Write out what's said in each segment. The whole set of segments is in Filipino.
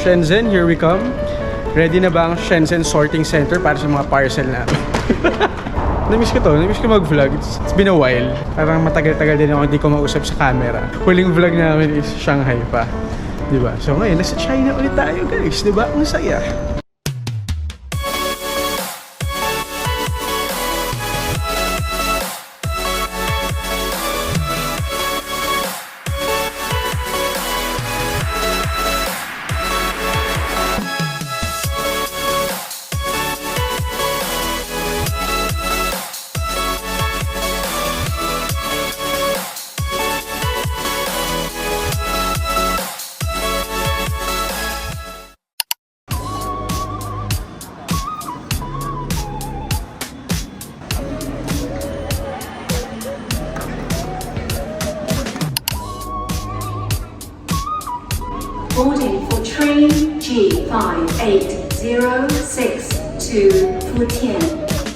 Shenzhen, here we come. Ready na ba ang Shenzhen Sorting Center para sa mga parcel natin? Namiss ko mag-vlog. It's been a while. Parang matagal-tagal din ako hindi ko mausap sa camera. Huling vlog namin is Shanghai pa. Diba? So ngayon, nasa China ulit tayo guys. Diba? Ang saya. Boarding for train G5806 to Futian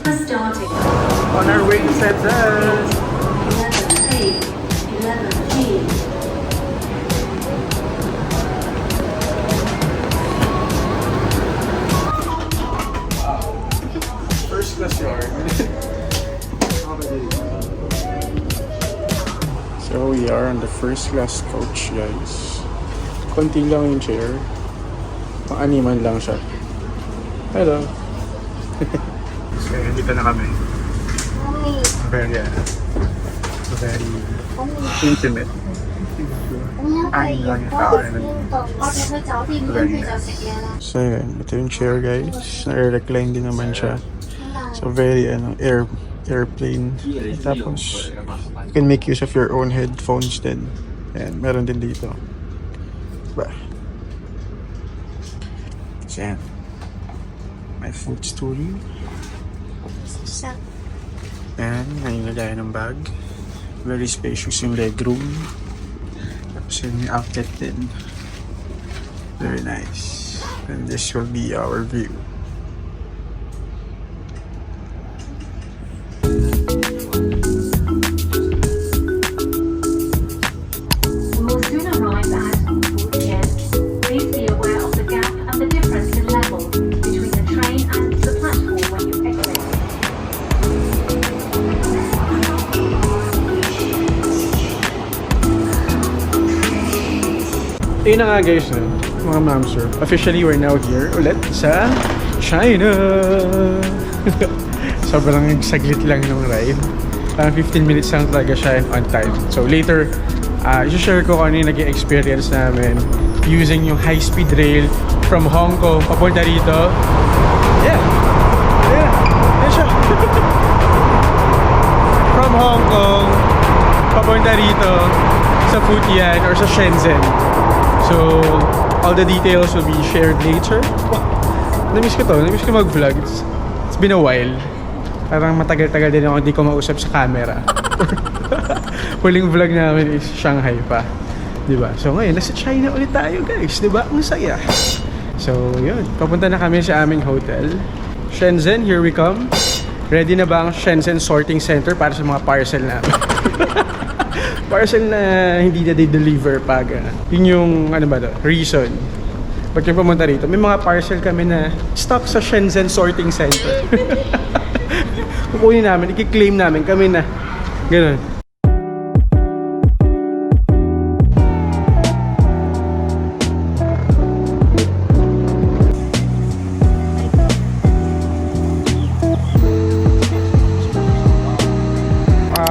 has started. On our way to Shenzhen. 11A, 11G. First class yard. So we are on the first class coach guys. Konti lang yung chair. Pang-animan lang siya. Hello. So, dito na kami. Very intimate. So yun, ito yung chair guys. Nare-recline din naman siya. So very airplane. Tapos you can make use of your own headphones din. Ayan, meron din dito. So yan, my food stool. And nangyayari ng bag. Very spacious yung legroom. Tapos yun yung outlet din. Very nice. And this will be our view. Yun na nga guys, mga mamsur. Officially, we're now here ulit sa China. Sobrang saglit lang yung ride. Parang 15 minutes lang talaga siya on time. So later, i-share ko kung ano yung naging experience namin using yung high-speed rail from Hong Kong papunta rito. Yeah! Ayan siya. From Hong Kong papunta rito sa Futian or sa Shenzhen. So, all the details will be shared later. Namiss ko mag-vlog. It's been a while. Parang matagal-tagal din ako hindi ko mausap sa camera. Huling vlog namin is Shanghai pa. Diba? So ngayon, nasa China ulit tayo guys. Diba? Ang saya. So, yun. Papunta na kami sa aming hotel. Shenzhen, here we come. Ready na ba ang Shenzhen Sorting Center para sa mga parcel namin? Parcel na hindi na di-deliver pag yun yung reason pag yung pumunta rito. May mga parcel kami na stock sa Shenzhen Sorting Center. Kukunin namin, i-claim namin kami na ganun.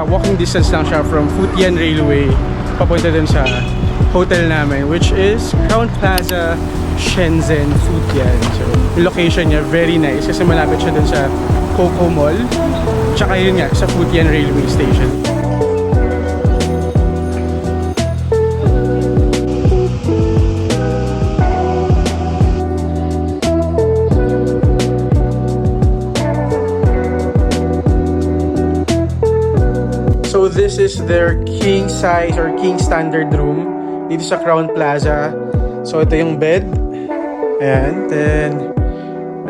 Walking distance lang siya from Futian Railway papunta din sa hotel namin, which is Crown Plaza, Shenzhen, Futian. So, yung location niya very nice kasi malapit siya dun sa Coco Mall, tsaka yun nga sa Futian Railway Station. So this is their king size or king standard room dito sa Crown Plaza. So ito yung bed. Ayan. Then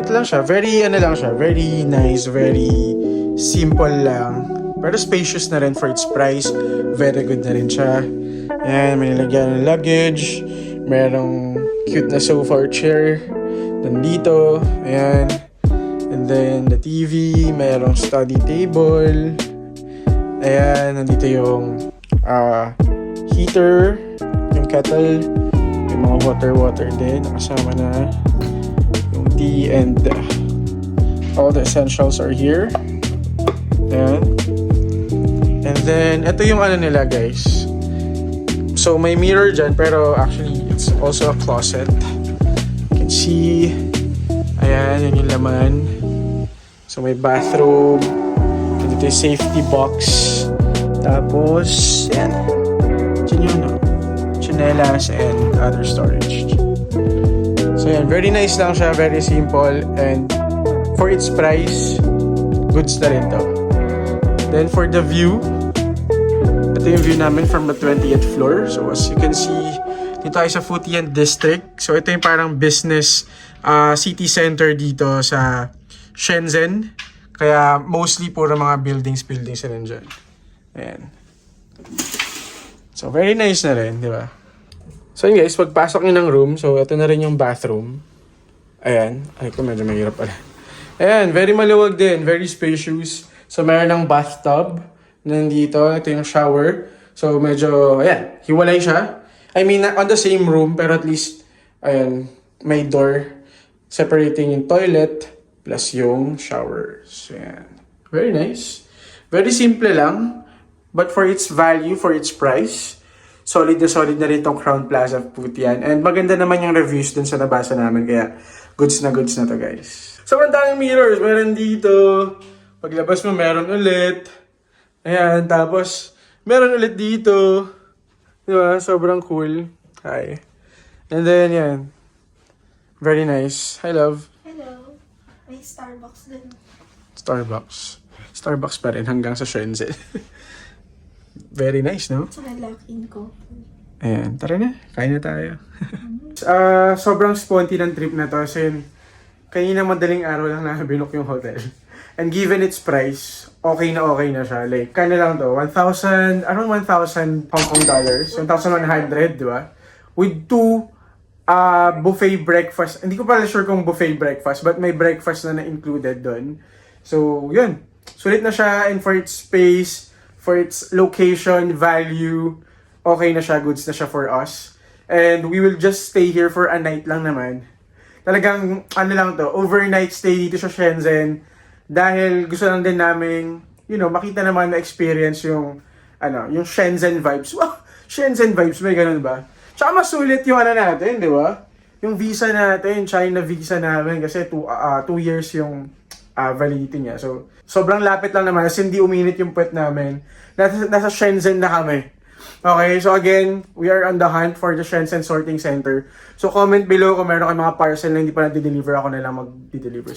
ito lang siya. Very nice, very simple lang. Pero spacious na rin for its price. Very good na rin siya. Ayan, may nilagyan ng luggage. Merong cute na sofa or chair. Nandito. Ayan. And then, the TV. Mayroong study table. Ayan. Nandito yung heater. Yung kettle. Yung mga water din. Nakasama na yung tea and all the essentials are here. Ayan. And then, ito yung ano nila, guys. So, may mirror dyan, pero actually, it's also a closet. You can see, ayan, yun yung laman. So, may bathroom. And ito yung safety box. Tapos, ayan. Dyan yun, no? Chinelas and other storage. So, ayan, very nice lang siya, very simple. And for its price, goods na rin to. Then, for the view, ito yung view namin from the 20th floor. So, as you can see, dito tayo sa Futian District. So, ito yung parang business city center dito sa Shenzhen. Kaya, mostly puro mga buildings na rin dyan. Ayan. So, very nice na rin, di ba? So, yun guys, pagpasok nyo ng room, so, ito na rin yung bathroom. Ayan. Ay, ko medyo mahirap pala. Ayan, very maluwag din, very spacious. So, meron ng bathtub. Nandito, ito yung shower. So, medyo, ayan, hiwalay siya. I mean, on the same room, pero at least, ayan, may door separating yung toilet plus yung shower. So, ayan. Very nice. Very simple lang. But for its value, for its price, solid na rin itong Crown Plaza Futian. And maganda naman yung reviews dun sa nabasa namin. Kaya, goods na to, guys. So, ang daming mirrors. Meron dito. Paglabas mo, meron ulit. Ayan, tapos, meron ulit dito. Diba? Sobrang cool. Hi. And then, yan. Very nice. Hi, love. Hello. May Starbucks din. Starbucks pa rin hanggang sa Shenzhen. Very nice, no? Tsaka lock-in ko. Ayan, tara na. Kain na tayo. Sobrang sponty ng trip na to. So, yun, kanina madaling araw lang na binook yung hotel. And given its price, okay na siya. Like, kano lang to? Around 1,000 Hong Kong dollars. 1,100, di ba? With 2 buffet breakfast. Hindi ko pala sure kung buffet breakfast, but may breakfast na included doon. So, yun. Sulit na siya, and for its space, for its location, value, okay na siya, goods na siya for us. And we will just stay here for a night lang naman. Talagang, ano lang to, overnight stay dito sa Shenzhen. Dahil gusto lang din namin, makita naman, na-experience yung, yung Shenzhen vibes. Wow, Shenzhen vibes, may ganun ba? Tsaka mas sulit yung natin, di ba? Yung visa natin, China visa namin, kasi 2 years yung validity niya. So, sobrang lapit lang naman, kasi hindi uminit yung puwet namin. Nasa Shenzhen na kami. Okay, so again, we are on the hunt for the Shenzhen Sorting Center. So, comment below kung meron kayong mga parcel na hindi pa na-deliver, ako na lang mag-deliver.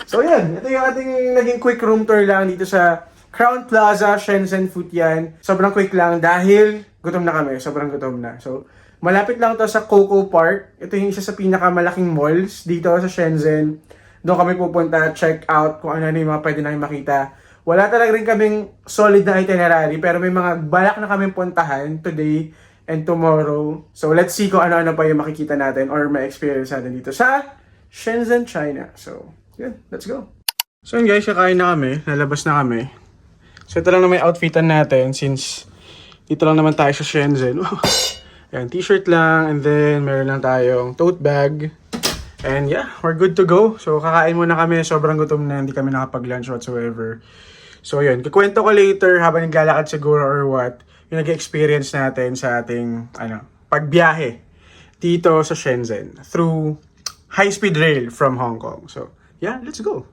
So yan, ito yung ating naging quick room tour lang dito sa Crown Plaza, Shenzhen, Futian. Sobrang quick lang dahil gutom na kami, sobrang gutom na. So malapit lang to sa Coco Park. Ito yung isa sa pinakamalaking malls dito sa Shenzhen. Doon kami pupunta, check out kung ano yung mga pwede namin makita. Wala talaga rin kaming solid na itinerary, pero may mga balak na kaming puntahan today and tomorrow. So let's see kung ano-ano pa yung makikita natin or ma-experience natin dito sa Shenzhen, China. So yeah, let's go. So yun guys, kakain na kami. Lalabas na kami. So ito lang na may outfitan natin since dito lang naman tayo sa Shenzhen. Ayan, t-shirt lang. And then meron lang tayong tote bag. And yeah, we're good to go. So kakain muna kami. Sobrang gutom na. Hindi kami nakapag-lunch whatsoever. So yun, kukwento ko later habang naglalakad siguro or what, yung nag-experience natin sa ating pagbiyahe dito sa Shenzhen through high-speed rail from Hong Kong. So yeah, let's go.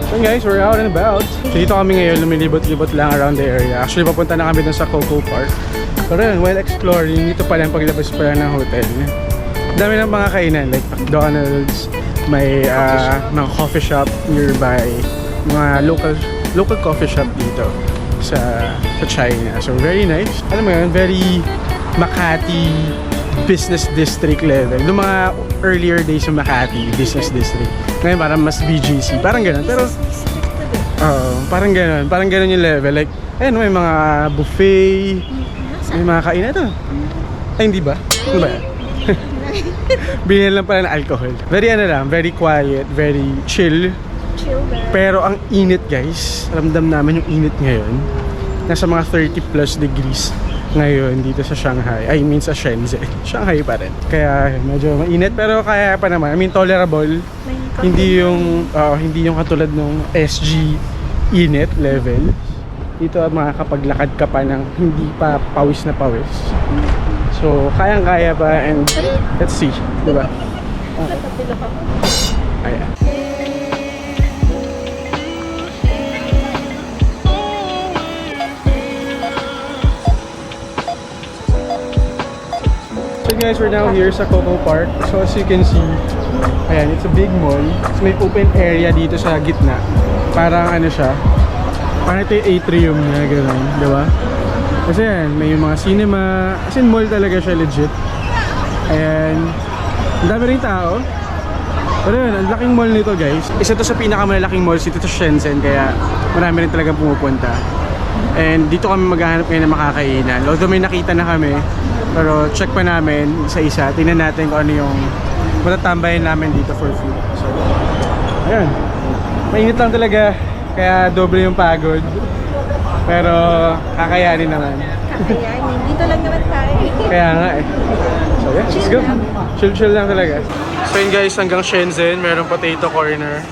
So guys, we're out and about. So dito kami ngayon, lumilibot-libot lang around the area. Actually, papunta na kami dun sa Coco Park. Pero yun, while exploring, ito pa lang paglabas pa lang ng hotel. Dami ng mga kainan, like McDonald's, may mga coffee shop nearby, mga local coffee shop dito sa China. So very nice. Alam mo yun, very Makati business district level. Noong mga earlier days sa Makati business district. Ngayon parang mas BGC. Parang ganun. Pero Parang gano'n. Parang gano'n yung level. Like, ayun, may mga buffet. May mga kainan to. Ay, hindi ba? Ano ba yan? Binili lang pala ng alcohol. Very ano lang, very quiet, very chill. Chill ba? Pero ang init guys, ramdam namin yung init ngayon. Nasa mga 30 plus degrees ngayon dito sa Shanghai. I mean sa Shenzhen. Shanghai pa rin. Kaya medyo mainit pero kaya pa naman. I mean tolerable. Hindi yung katulad ng SG init level. Dito makakapaglakad ka pa ng hindi pa pawis na pawis. So kayang-kaya pa and let's see, di ba? Natapilok ako. Ayan. So guys, we're now here sa Coco Park. So as you can see, ayan, it's a big mall. So may open area dito sa gitna. Parang ano siya, parang ito yung atrium niya, gano'n, di ba? Kasi yan, may yung mga cinema. As in, mall talaga siya legit. Ayan, ang dami rin tao. Pero yun, ang laking mall nito guys. Isa to sa pinakamalaking malls dito sa Shenzhen, kaya marami rin talaga pumupunta. And dito kami maghahanap ngayon ng makakainan. Although may nakita na kami, pero check pa namin isa-isa. Tingnan natin kung ano yung matatambayan namin dito for food. So, ayun. Mainit lang talaga, kaya doble yung pagod. Pero kakayanin naman. Kakayanin. Dito lang naman tayo. Kaya nga eh. So yeah, let's go. Chill-chill lang talaga. So yun guys, hanggang Shenzhen, merong potato corner.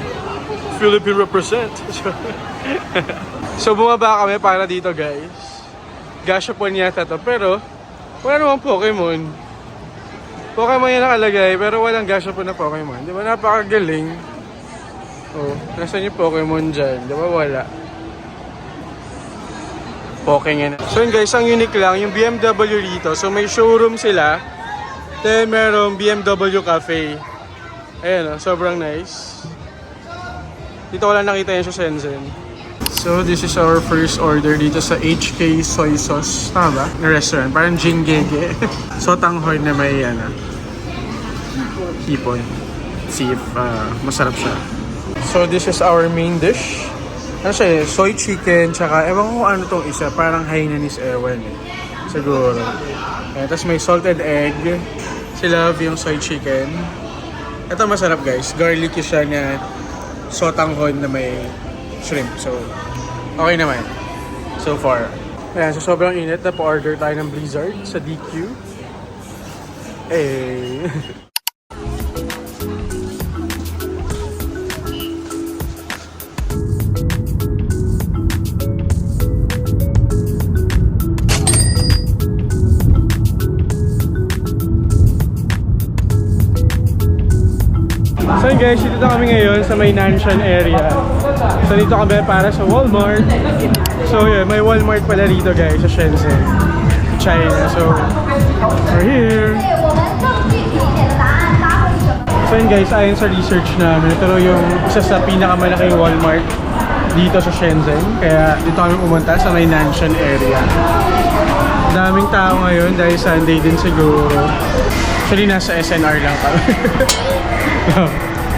Philippine represent. So bumaba kami para dito guys. Gashapon yata to, pero wala namang Pokemon. Pokemon yan nakalagay, pero walang Gashapon na Pokemon. Di ba napakagaling? Oh, nasaan yung Pokemon dyan? Di ba wala? Pokemon. So yun guys, ang unique lang, yung BMW dito. So may showroom sila. Then merong BMW Cafe. Ayan o, sobrang nice. Dito ko lang nakita yan sa Shenzhen. So this is our first order dito sa HK Soy Sauce. Tama ba? Na restaurant. Parang Jingege. Sotanghon na may hipon. See if masarap siya. So this is our main dish. Ano siya eh? Soy chicken. Tsaka ewan ko ano tong isa. Parang Hainanese ewan eh. Siguro. Tapos may salted egg. Si Love yung soy chicken. Ito masarap guys. Garlicky siya na sotanghon na may shrimp. So okay naman. So far. Ayan, so sobrang init na pa-order tayo ng Blizzard sa DQ. Eh. So yun guys, dito na kami ngayon sa may Nanshan area. So dito kami para sa Walmart. So yeah, may Walmart pala dito guys sa Shenzhen, China. So we're here. So yun guys, ayon sa research namin, ito yung isa sa pinakamalaking Walmart dito sa Shenzhen. Kaya dito kami pumunta sa may Nanshan area. Daming tao ngayon dahil Sunday din siguro. Actually nasa SNR lang kami.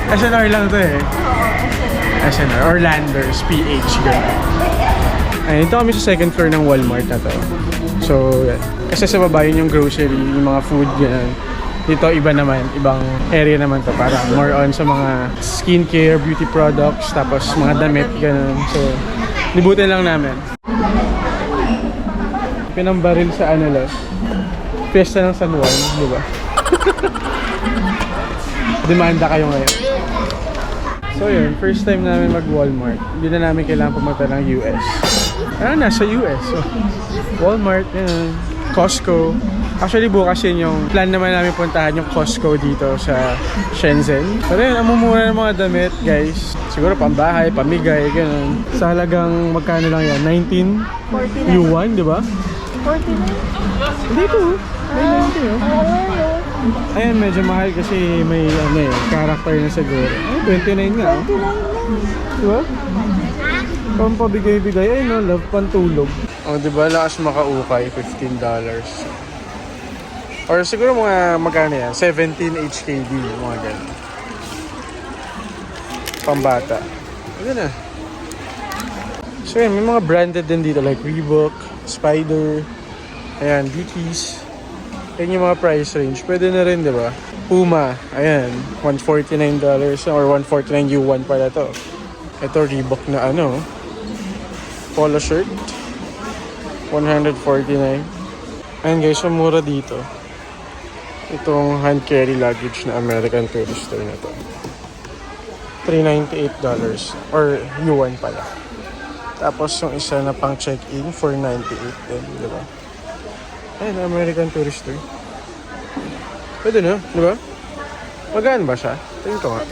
SNR lang to eh. SNR or Landers, PH, gano'n. Ay, ito kami sa second floor ng Walmart na to. So, kasi sa baba yun yung grocery, yung mga food, gano'n. Dito iba naman, ibang area naman to. Para more on sa mga skincare, beauty products, tapos mga damit, gano'n. So, libutin lang namin. Pinambaril sa ano lang. Fiesta ng San Juan, di ba? Demanda kayo ngayon. So yun, first time namin mag-Walmart. Hindi na namin kailangan pumunta ng US. Nasa US. So, Walmart, yun. Costco. Actually bukas yun yung plan naman namin puntahan yung Costco dito sa Shenzhen. Pero yun, ang mumura ng mga damit, guys. Siguro pambahay, pamigay, gano'n. Sa halagang magkano lang yan? 19 yuan, di ba? 49? Hindi po. Ayan, medyo mahal kasi may character na siguro. Ay, 29 nga. 29 lang. Diba? Pampabigay-bigay. Ay no, love, pantulog. Oh, diba? Lakas makaukay, $15. Or siguro mga magkano yan? 17 HKD, mga ganun. Pambata. Ayan na. So yan, may mga branded din dito like Reebok, Spider, ayan, Dickies. Yan yung mga price range. Pwede na rin, di ba? Puma, ayan, $149 or 149 yuan pala to. Ito, Reebok na ano, polo shirt, 149. Ayan guys, so mura dito. Itong hand carry luggage na American Tourister na to. $398 or yuan pala. Tapos yung isa na pang check-in, $498 din, di ba? Ayan, American Tourister. Pwede na, di ba? Magaan ba siya? Tingin ko nga.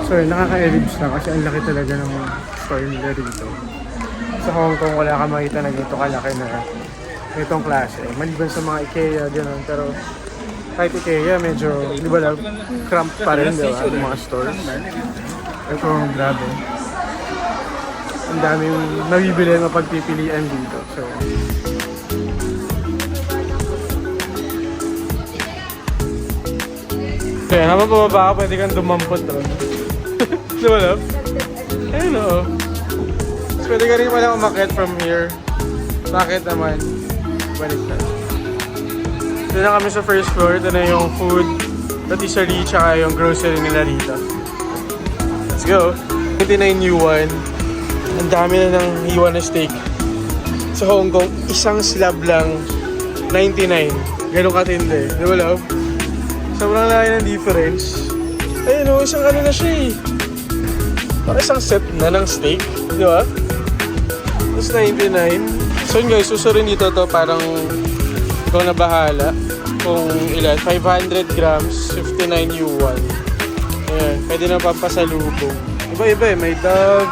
So, nakaka-elibs lang kasi ang laki talaga ng store nila rito. Sa Hong Kong, wala ka makita na ganito kalaki na itong klase. Maliban sa mga IKEA, gano'n. Pero kahit IKEA, medyo, di ba lang, cramped pa rin, di ba? Yung mga stores. Ito, grabe. Ang daming nabibili na pagpipilian dito. So, kaya habang pababa ka, pwede kang dumampot ron. Di ba lang? Ayun o. So, pwede ka rin pala umakit from here. Bakit naman? Balik na. Doon na kami sa first floor. Ito na yung food, rotisserie, tsaka yung grocery nila rito. Let's go! 29 yuan. Ang dami na ng yuan na steak. Sa Hong Kong, isang slab lang, 99. Ganun katindi. Di ba, love? Sobrang laki ng difference. Ayun o, isang ano na siya eh. Parang isang set na ng steak. Di ba? Tapos 99. So yun guys, susurin dito to parang ikaw na bahala kung ilan. 500 grams, 59 yuan. Ayan, pwede na pampasalubong. Iba-iba eh, may dog,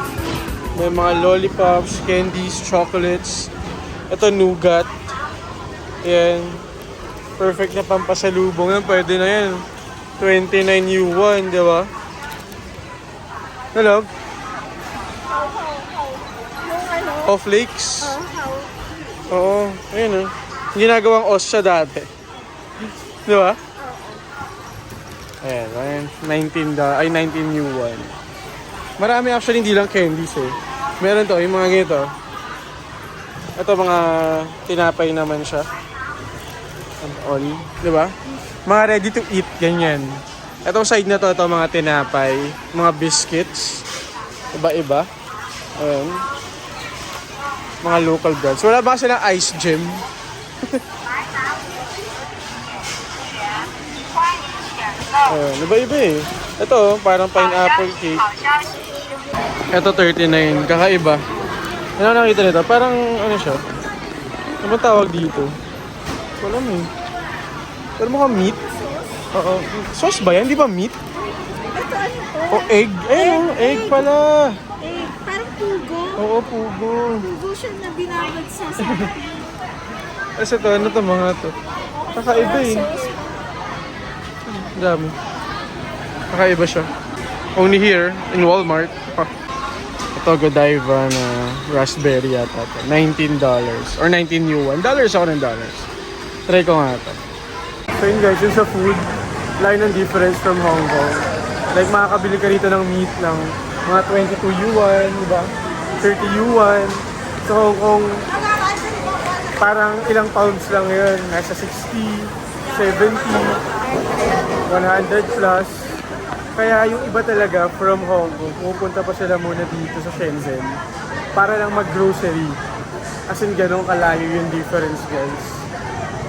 may mga lollipops, candies, chocolates. Ito, nougat. Ayan, perfect na pampasalubong yan. Pwede na yan. 29 yuan, di ba? Hello? Yung ano? Off flakes? How? Oo, ayun oh. Ginagawang os siya dati. Di ba? Ayan, 19 yuan. Marami actually, hindi lang candies eh. Meron to, yung mga ganito. Ito mga tinapay naman siya. And all, di ba? Mga ready to eat, ganyan. Itong side na to, mga tinapay, mga biscuits. Iba-iba. Ayan. Mga local brands. Wala ba silang ice gem? Ayan, iba-iba eh. Ito, parang pineapple cake. Ito, 39. Kakaiba. Ano nakita nito? Parang, ano siya? Ano tawag dito? Wala mo eh. Wala mo ka meat? Oo. Sauce ba yan? Di ba meat? Ito ano to? O egg? Ayun, egg pala. Eh, parang pugo. Oo, pugo. Pugo siya na binabad sa Kasi ito, ano to mga to? Kakaiba eh. Ang dami. Kakaiba siya. Only here, in Walmart. Ito, Godiva na raspberry yata to. $19. Or 19 yuan. Dollars ako ng dollars. Try ko nga ito. So yun guys, yun sa food, line ng difference from Hong Kong. Like makakabili ka rito ng meat ng mga 22 yuan, diba? 30 yuan. Sa Hong Kong, parang ilang pounds lang yun. Nasa 60, 70, 100 plus. Kaya yung iba talaga from Hong Kong, pupunta pa sila muna dito sa Shenzhen para lang mag-grocery. As in, ganun kalayo yung difference guys.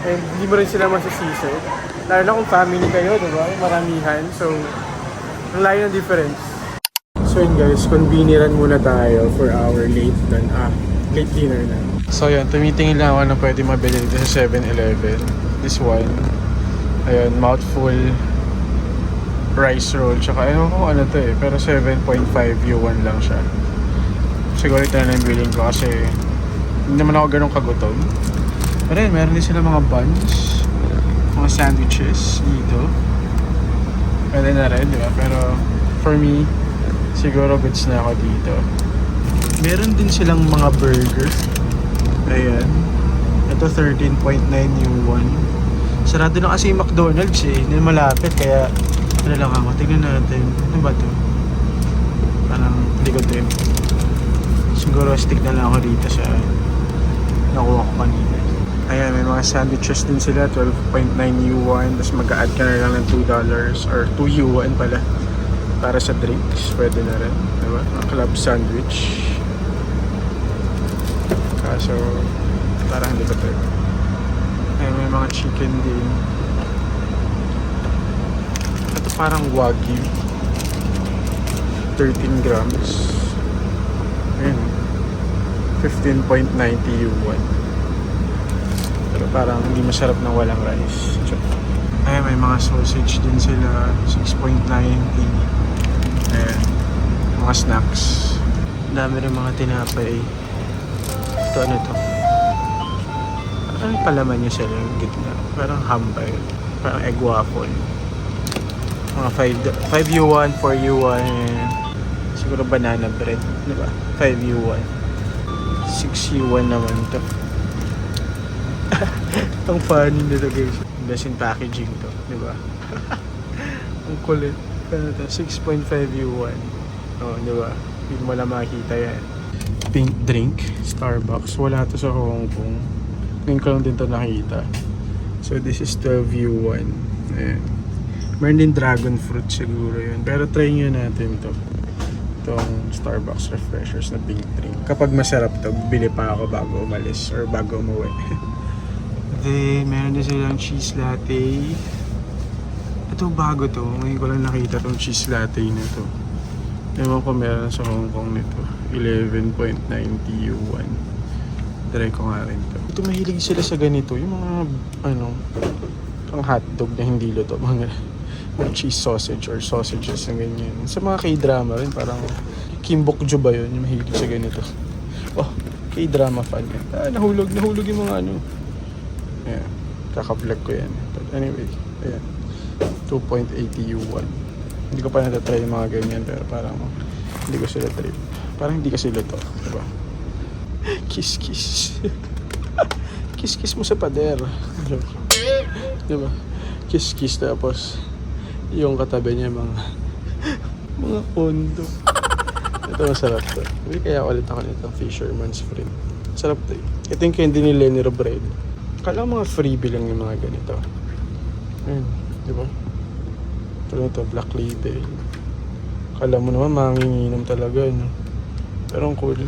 And hindi mo rin sila masisisi. Lalo na kung family kayo, diba? Maramihan. So, ang layo ng difference. So yun guys, conveniran muna tayo for our late dinner na. So yun, tumitingin lang ako na pwede mabili dito sa 7-Eleven. This one. Ayun, mouthful rice roll. Tsaka ayun kung ano to eh. Pero 7.5 yuan lang siya. Siguro ito na yung bilhin ko kasi hindi naman ako ganun kagutom. Pero yun, meron din sila mga buns, mga sandwiches dito. Pwede na rin, di ba? Pero for me, siguro goods na ako dito. Meron din silang mga burger. Ayan. Ito 13.9 yuan. Sarado na kasi yung McDonald's eh. Hindi malapit kaya ano lang ako. Tignan natin. Ano ba to? Parang hindi ko trip. Siguro stick na lang ako dito sa nakuha ko kanina. Ayan, may mga sandwiches din sila. 12.9 yuan. Tapos mag-a-add ka na lang ng $2 or 2 yuan pala para sa drinks. Pwede na rin. Diba? Ang club sandwich. Kaso parang hindi ko trip. Ayan, may mga chicken din. Ito parang Wagyu. 13 grams. Ayan. 15.90 yuan. Pero parang hindi masarap ng walang rice. Ayan, may mga sausage din sila. 6.90. Ayan. Mga snacks. Dami rin mga tinapay. Ito ano to? Ano yung palaman niya sa gitna? Parang hambay. Parang egg waffle. Mga 5 yuan, 4 yuan. Siguro banana bread. Diba? 5 yuan. 6 yuan naman to. Ang funny nito guys. Best in packaging to. Diba? Ang kulit. Ano to? 6.5 yuan. Oh, diba? Hindi mo lang makikita yan. Pink drink. Starbucks. Wala to sa Hong Kong. Ngayon ko lang din ito nakita. So this is 12 yuan. Ayan. Meron din dragon fruit siguro yun. Pero try nyo natin to. Itong Starbucks refreshers na pink drink. Kapag masarap to, bili pa ako bago umalis or bago umuwi. Then, meron din silang cheese latte. Ito bago to. Ngayon ko lang nakita tong cheese latte na to. Ewan ko meron sa Hong Kong nito. 11.90 yuan. Try ko nga rin to. Ito mahilig sila sa ganito. Yung mga, ano, ang hotdog na hindi luto. Mga cheese sausage or sausages na ganyan. Sa mga K-drama rin, parang Kim Bok-jo ba yun? Yung mahilig sa ganito. Oh, K-drama fan yan. Nahulog yung mga ano. Ayan, kaka-vlog ko yan. But anyway, ayan. 2.80 yuan. Hindi ko pa natatry yung mga ganyan, pero parang hindi ko sila trip. Parang hindi kasi luto. Diba? Kiss-kiss. Kiss-kiss mo sa pader. Diba? Kiss-kiss tapos yung katabi niya mga kondo. Ito masarap to. Kaya ulit ako nitong Fisherman's Friend. Sarap to eh. Ito yung candy ni Lenny Robredo. Kala mga freebie lang yung mga ganito. Ayun, diba? Pero ito, Black Label. Kala mo naman manginginom talaga, no? Pero ang cool.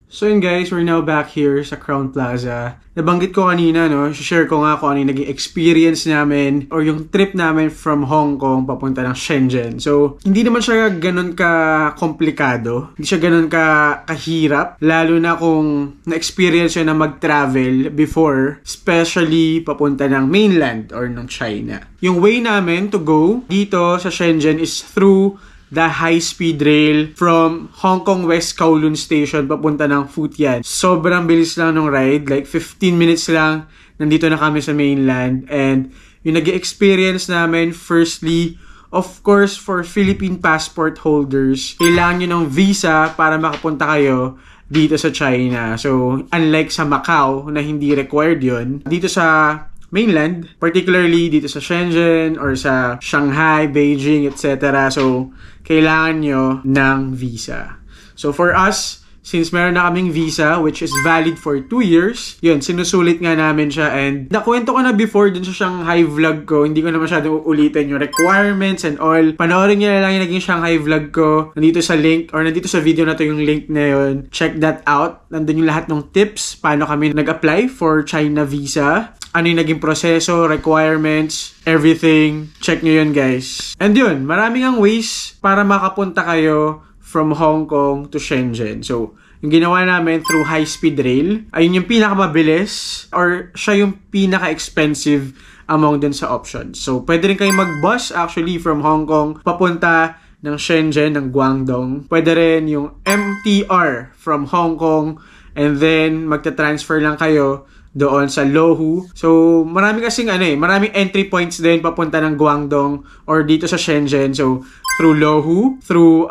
So yun guys, we're now back here sa Crown Plaza. Nabanggit ko kanina, no? Share ko nga kung ano yung naging experience namin or yung trip namin from Hong Kong papunta ng Shenzhen. So, hindi naman siya ganun ka-komplikado. Hindi siya ganun kahirap. Lalo na kung na-experience yun na mag-travel before, especially papunta ng mainland or ng China. Yung way namin to go dito sa Shenzhen is through the high-speed rail from Hong Kong West Kowloon Station papunta ng Futian. Sobrang bilis lang ng ride, like 15 minutes lang, nandito na kami sa mainland. And yung nag-experience namin, firstly, of course, for Philippine passport holders, kailangan nyo ng visa para makapunta kayo dito sa China. So, unlike sa Macau, na hindi required yun, dito sa mainland, particularly dito sa Shenzhen or sa Shanghai, Beijing, etc. So, kailangan nyo ng visa. So, for us, since meron na kaming visa, which is valid for 2 years, yun, sinusulit nga namin siya. And nakwento ko na before dun sa Shanghai vlog ko, hindi ko na masyadong uulitin yung requirements and all. Panoorin nyo na lang yung naging Shanghai vlog ko. Nandito sa link, or nandito sa video na to yung link na yun. Check that out. Nandun yung lahat ng tips, paano kami nag-apply for China visa. Ano yung naging proseso, requirements, everything. Check nyo yun, guys. And yun, maraming ang ways para makapunta kayo from Hong Kong to Shenzhen. So, yung ginawa namin through high-speed rail, ayun yung pinakamabilis or siya yung pinaka-expensive among dun sa options. So, pwede rin kayo mag-bus actually from Hong Kong papunta ng Shenzhen, ng Guangdong. Pwede rin yung MTR from Hong Kong and then magta-transfer lang kayo doon sa Lohu. So, marami kasing maraming entry points din papunta ng Guangdong or dito sa Shenzhen. So, through Lohu, through,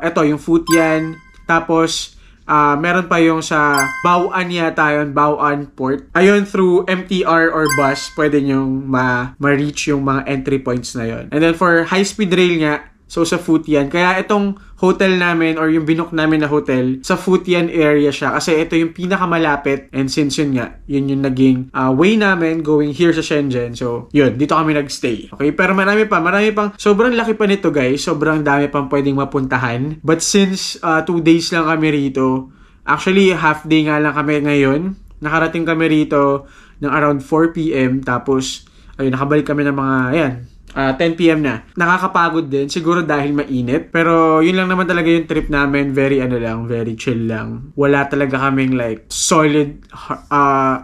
yung Futian, tapos, Meron pa yung sa Baoan yata yun, Baoan Port. Ayun, through MTR or bus, pwede nyong ma-reach yung mga entry points na yun. And then for high-speed rail nga, so sa Futian. Kaya itong hotel namin or yung binook namin na hotel, sa Futian area siya. Kasi ito yung pinakamalapit. And since yun nga, yun yung naging way namin going here sa Shenzhen. So, yun. Dito kami nagstay. Okay? Pero marami pang, sobrang laki pa nito guys. Sobrang dami pang pwedeng mapuntahan. But since 2 days lang kami rito, actually half day nga lang kami ngayon. Nakarating kami rito ng around 4 p.m. Tapos, ayun, nakabalik kami ng mga, ayan, 10 p.m. na. Nakakapagod din. Siguro dahil mainit. Pero yun lang naman talaga yung trip namin. Very very chill lang. Wala talaga kaming like solid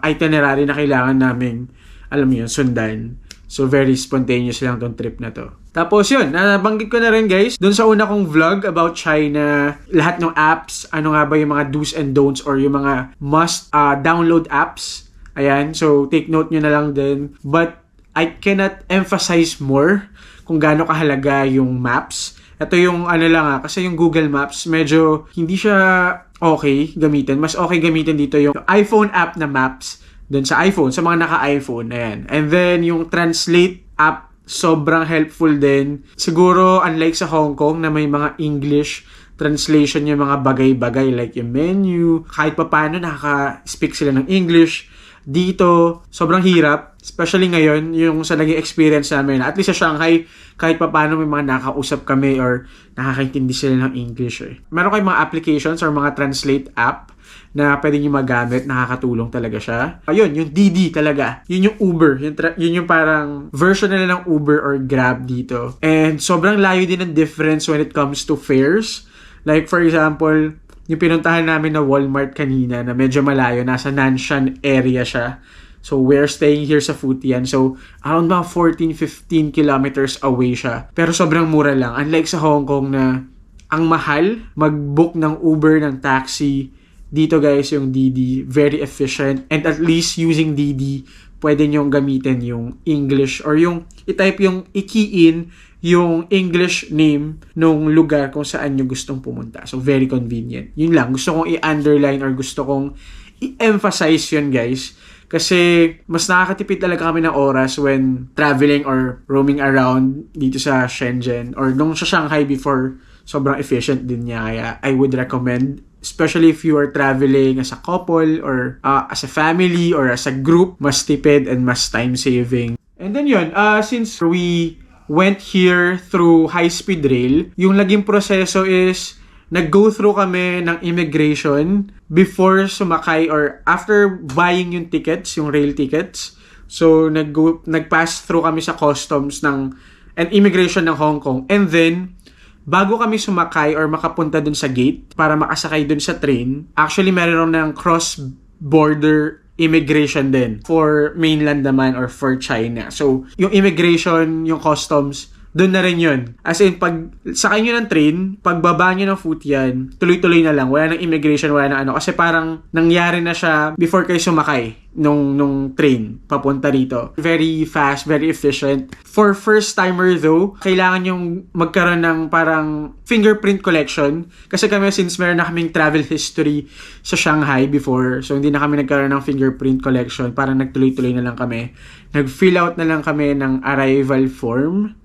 itinerary na kailangan naming, alam mo yun, sundan. So very spontaneous lang tong trip na to. Tapos yun, nabanggit ko na rin guys, dun sa una kong vlog about China, lahat ng apps, ano nga ba yung mga do's and don'ts or yung mga must download apps. Ayan, so take note nyo na lang din. But I cannot emphasize more kung gaano kahalaga yung maps. Ito yung ano lang kasi yung Google Maps medyo hindi siya okay gamitin. Mas okay gamitin dito yung iPhone app na Maps dun sa iPhone, sa mga naka-iPhone. Ayan. And then yung Translate app, sobrang helpful din. Siguro unlike sa Hong Kong na may mga English translation yung mga bagay-bagay like yung menu, kahit pa paano nakaka-speak sila ng English. Dito, sobrang hirap. Especially ngayon, yung sa naging experience namin. At least sa Shanghai, kahit pa paano may mga nakausap kami or nakakaintindi sila ng English. Meron kayong mga applications or mga translate app na pwede nyo magamit. Nakakatulong talaga siya. Ayun, yung Didi talaga. Yun yung Uber. Yun yung parang version nila ng Uber or Grab dito. And sobrang layo din ng difference when it comes to fares. Like for example, yung pinuntahan namin na Walmart kanina na medyo malayo, nasa Nanshan area siya. So, we're staying here sa Futian. So, around mga 14-15 kilometers away siya. Pero sobrang mura lang. Unlike sa Hong Kong na ang mahal mag-book ng Uber, ng taxi. Dito guys, yung Didi, very efficient. And at least using Didi, pwede nyong gamitin yung English or yung i-key in yung English name nung lugar kung saan nyo gustong pumunta. So, very convenient. Yun lang. Gusto kong i-underline or gusto kong i-emphasize yun, guys. Kasi, mas nakakatipid talaga kami ng oras when traveling or roaming around dito sa Shenzhen or nung sa Shanghai before, sobrang efficient din niya. Kaya, I would recommend, especially if you are traveling as a couple or as a family or as a group, mas tipid and mas time-saving. And then yun, since we went here through high-speed rail, yung naging proseso is nag-go through kami ng immigration before sumakay or after buying yung tickets, yung rail tickets. So, nag-pass through kami sa customs and immigration ng Hong Kong. And then, bago kami sumakay or makapunta dun sa gate para makasakay dun sa train, actually meron ng cross-border immigration din for mainland naman or for China. So, yung immigration, yung customs, doon na rin yun. As in, pag sakay nyo ng train, pagbaba nyo ng Futian, tuloy-tuloy na lang. Wala ng immigration, wala ng ano. Kasi parang nangyari na siya before kayo sumakay nung train papunta rito. Very fast, very efficient. For first-timer though, kailangan yung magkaroon ng parang fingerprint collection. Kasi kami, since meron na kaming travel history sa Shanghai before, so hindi na kami nagkaroon ng fingerprint collection. Parang nagtuloy-tuloy na lang kami. Nag-fill out na lang kami ng arrival form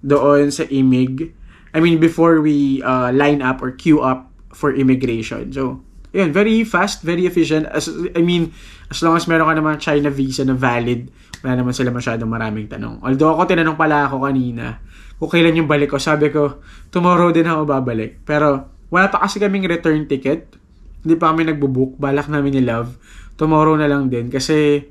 doon sa IMIG. I mean, before we line up or queue up for immigration. So, yun, very fast, very efficient. As long as meron ka naman China visa na valid, wala naman sila masyadong maraming tanong. Although tinanong pala ako kanina kung kailan yung balik ko. Sabi ko, tomorrow din ako babalik. Pero, wala pa kasi kaming return ticket. Hindi pa kami nagbubook. Balak namin ni Love. Tomorrow na lang din. Kasi,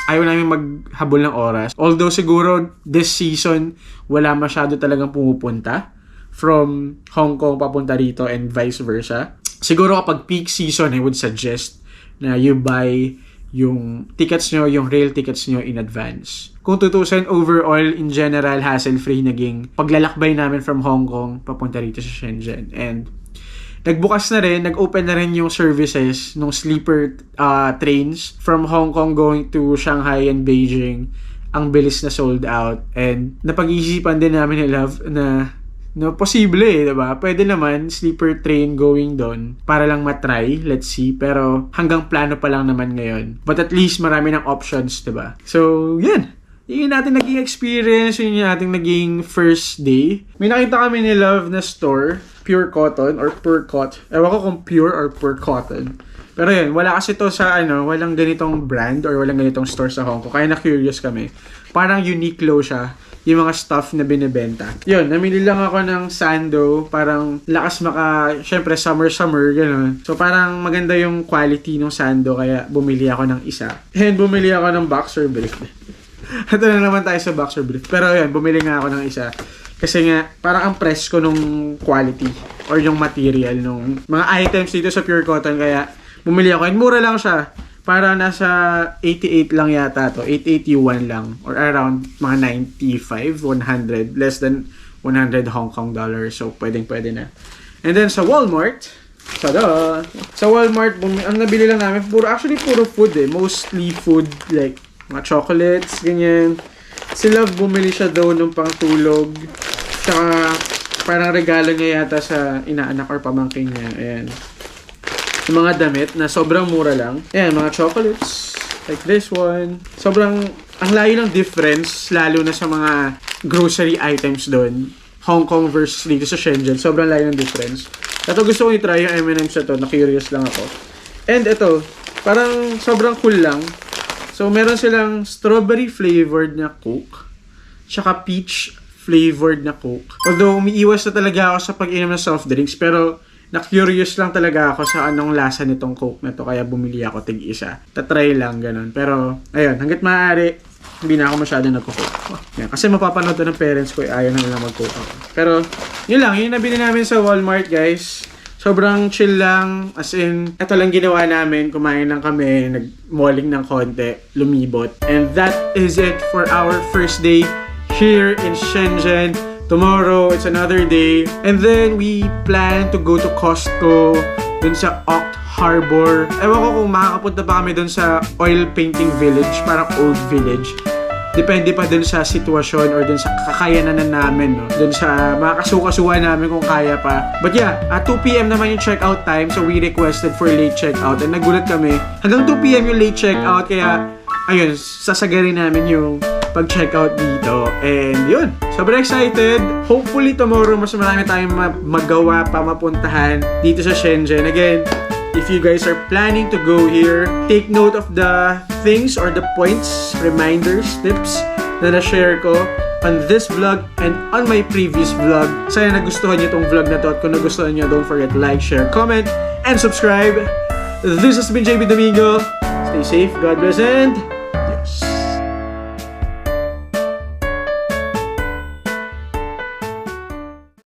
ayaw namin maghabol ng oras. Although siguro this season, wala masyado talagang pumupunta from Hong Kong papunta rito and vice versa. Siguro kapag peak season, I would suggest na you buy yung tickets nyo, yung rail tickets nyo in advance. Kung tutusin overall, in general, hassle-free naging paglalakbay namin from Hong Kong papunta rito sa Shenzhen. And nagbukas na rin, nag-open na rin yung services ng sleeper trains from Hong Kong going to Shanghai and Beijing. Ang bilis na sold out. And napag-iisipan din namin ni Love na No, posible eh, diba? Pwede naman, sleeper train going doon para lang matry, let's see. Pero hanggang plano pa lang naman ngayon. But at least marami ng options, diba? So, yan. Yun natin naging experience, yun yung nating naging first day. May nakita kami ni Love na store, Pure Cotton or Purcot. Ewan ko kung pure or pure cotton. Pero yun, wala kasi to sa walang ganitong brand or walang ganitong store sa Hong Kong. Kaya na-curious kami. Parang Uniqlo siya, yung mga stuff na binibenta. Yun, namili lang ako ng sando. Parang lakas syempre summer, gano'n. So parang maganda yung quality ng sando, kaya bumili ako ng isa. And bumili ako ng boxer brief. Ito na naman tayo sa boxer brief. Pero yun, bumili nga ako ng isa. Kasi nga, parang ang press ko nung quality or yung material nung mga items dito sa Pure Cotton. Kaya bumili ako. And mura lang siya. Para nasa 88 lang yata to. 88 yuan lang. Or around mga 95, 100. Less than 100 Hong Kong dollars. So, pwede na. And then sa Walmart, tada! Sa Walmart, ang nabili lang namin, puro food eh. Mostly food, like mga chocolates, ganyan. Si Love bumili siya daw ng pangtulog. Tsaka parang regalo niya yata sa inaanak or pamangkin niya. Ayan. Yung mga damit na sobrang mura lang. Ayan, mga chocolates. Like this one. Sobrang, ang layo ng difference, lalo na sa mga grocery items doon. Hong Kong versus dito sa Shenzhen. Sobrang layo ng difference. Ito gusto ko i-try yung M&M's na to. Na-curious lang ako. And ito, parang sobrang cool lang. So, meron silang strawberry flavored na Coke. Tsaka peach flavored na Coke. Although, umiiwas na talaga ako sa pag-inom ng soft drinks. Pero, na-curious lang talaga ako sa anong lasa nitong Coke na to. Kaya bumili ako tig-isa. Tatry lang, ganun. Pero, ayun, hanggat maaari, hindi na ako masyado nagko-Coke. Yan, kasi mapapanood to ng parents ko, ayaw na nila mag-Coke. Pero, yun lang. Yun nabili namin sa Walmart, guys. Sobrang chill lang. As in, ito lang ginawa namin. Kumain lang kami, nag-malling ng konti, lumibot. And that is it for our first day here in Shenzhen. Tomorrow, it's another day. And then, we plan to go to Costco, dun sa Oct Harbor. Ewan ko kung makakapunta pa kami dun sa oil painting village, parang old village. Depende pa dun sa sitwasyon or dun sa kakayanan namin, no? Dun sa mga kasukasuhan namin kung kaya pa. But yeah, at 2 p.m. naman yung checkout time, so we requested for late checkout. And nagulat kami, hanggang 2 p.m. yung late checkout, kaya ayun, sasagarin namin yung pag-checkout dito. And yun, sobrang excited. Hopefully tomorrow mas marami tayong magawa pa, mapuntahan dito sa Shenzhen. Again, if you guys are planning to go here, take note of the things or the points, reminders, tips na na-share ko on this vlog and on my previous vlog. Sana nagustuhan nyo tong vlog na to, at kung nagustuhan nyo, don't forget to like, share, comment, and subscribe. This has been JB Domingo. Stay safe, God bless, and